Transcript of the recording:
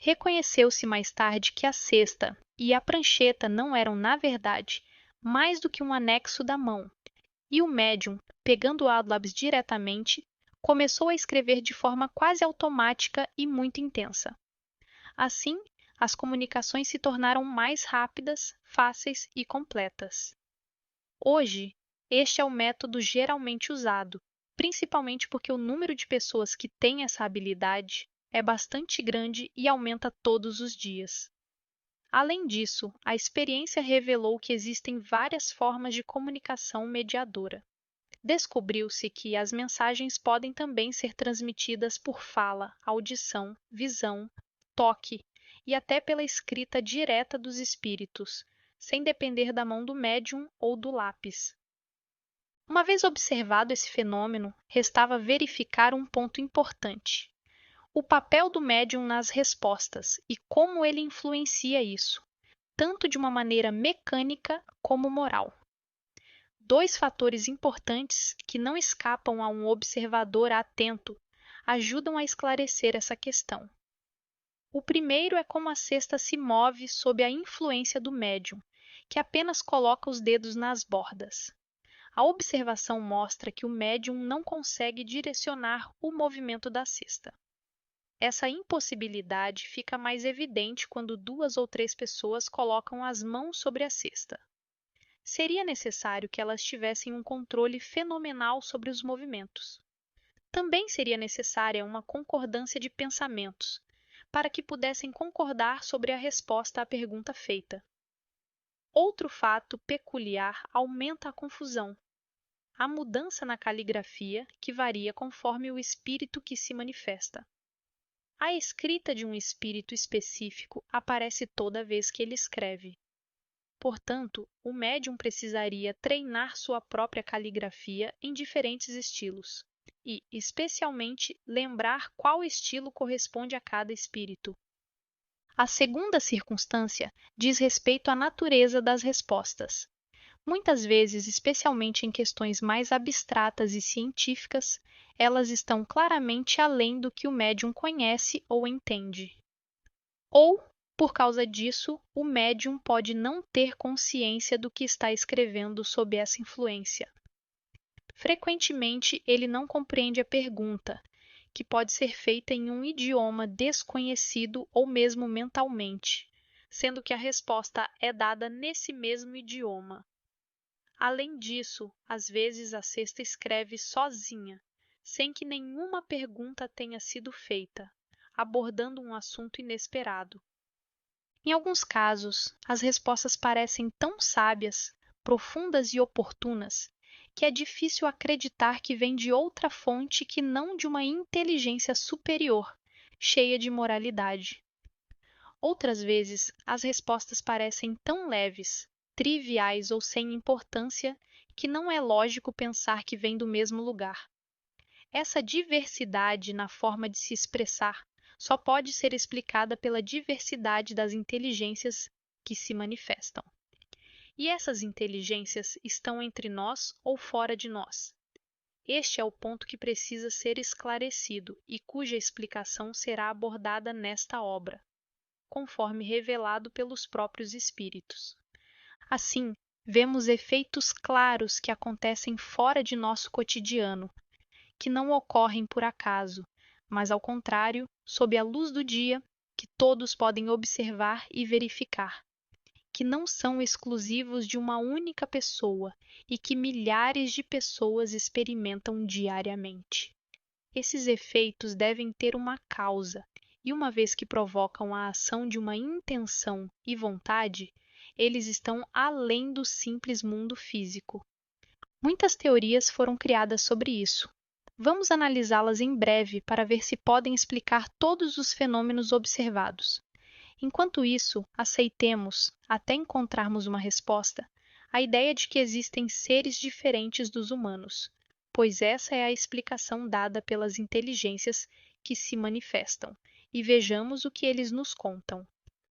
Reconheceu-se mais tarde que a cesta e a prancheta não eram, na verdade, mais do que um anexo da mão, e o médium, pegando o lápis diretamente, começou a escrever de forma quase automática e muito intensa. Assim, as comunicações se tornaram mais rápidas, fáceis e completas. Hoje, este é o método geralmente usado, principalmente porque o número de pessoas que têm essa habilidade é bastante grande e aumenta todos os dias. Além disso, a experiência revelou que existem várias formas de comunicação mediadora. Descobriu-se que as mensagens podem também ser transmitidas por fala, audição, visão, toque e até pela escrita direta dos espíritos, sem depender da mão do médium ou do lápis. Uma vez observado esse fenômeno, restava verificar um ponto importante: o papel do médium nas respostas e como ele influencia isso, tanto de uma maneira mecânica como moral. Dois fatores importantes que não escapam a um observador atento ajudam a esclarecer essa questão. O primeiro é como a cesta se move sob a influência do médium, que apenas coloca os dedos nas bordas. A observação mostra que o médium não consegue direcionar o movimento da cesta. Essa impossibilidade fica mais evidente quando 2 ou 3 pessoas colocam as mãos sobre a cesta. Seria necessário que elas tivessem um controle fenomenal sobre os movimentos. Também seria necessária uma concordância de pensamentos, para que pudessem concordar sobre a resposta à pergunta feita. Outro fato peculiar aumenta a confusão: a mudança na caligrafia, que varia conforme o espírito que se manifesta. A escrita de um espírito específico aparece toda vez que ele escreve. Portanto, o médium precisaria treinar sua própria caligrafia em diferentes estilos e, especialmente, lembrar qual estilo corresponde a cada espírito. A segunda circunstância diz respeito à natureza das respostas. Muitas vezes, especialmente em questões mais abstratas e científicas, elas estão claramente além do que o médium conhece ou entende. Ou, por causa disso, o médium pode não ter consciência do que está escrevendo sob essa influência. Frequentemente, ele não compreende a pergunta, que pode ser feita em um idioma desconhecido ou mesmo mentalmente, sendo que a resposta é dada nesse mesmo idioma. Além disso, às vezes a cesta escreve sozinha, sem que nenhuma pergunta tenha sido feita, abordando um assunto inesperado. Em alguns casos, as respostas parecem tão sábias, profundas e oportunas, que é difícil acreditar que vêm de outra fonte que não de uma inteligência superior, cheia de moralidade. Outras vezes, as respostas parecem tão leves, triviais ou sem importância, que não é lógico pensar que vem do mesmo lugar. Essa diversidade na forma de se expressar só pode ser explicada pela diversidade das inteligências que se manifestam. E essas inteligências estão entre nós ou fora de nós? Este é o ponto que precisa ser esclarecido e cuja explicação será abordada nesta obra, conforme revelado pelos próprios espíritos. Assim, vemos efeitos claros que acontecem fora de nosso cotidiano, que não ocorrem por acaso, mas ao contrário, sob a luz do dia, que todos podem observar e verificar, que não são exclusivos de uma única pessoa e que milhares de pessoas experimentam diariamente. Esses efeitos devem ter uma causa, e uma vez que provocam a ação de uma intenção e vontade, eles estão além do simples mundo físico. Muitas teorias foram criadas sobre isso. Vamos analisá-las em breve para ver se podem explicar todos os fenômenos observados. Enquanto isso, aceitemos, até encontrarmos uma resposta, a ideia de que existem seres diferentes dos humanos, pois essa é a explicação dada pelas inteligências que se manifestam, e vejamos o que eles nos contam.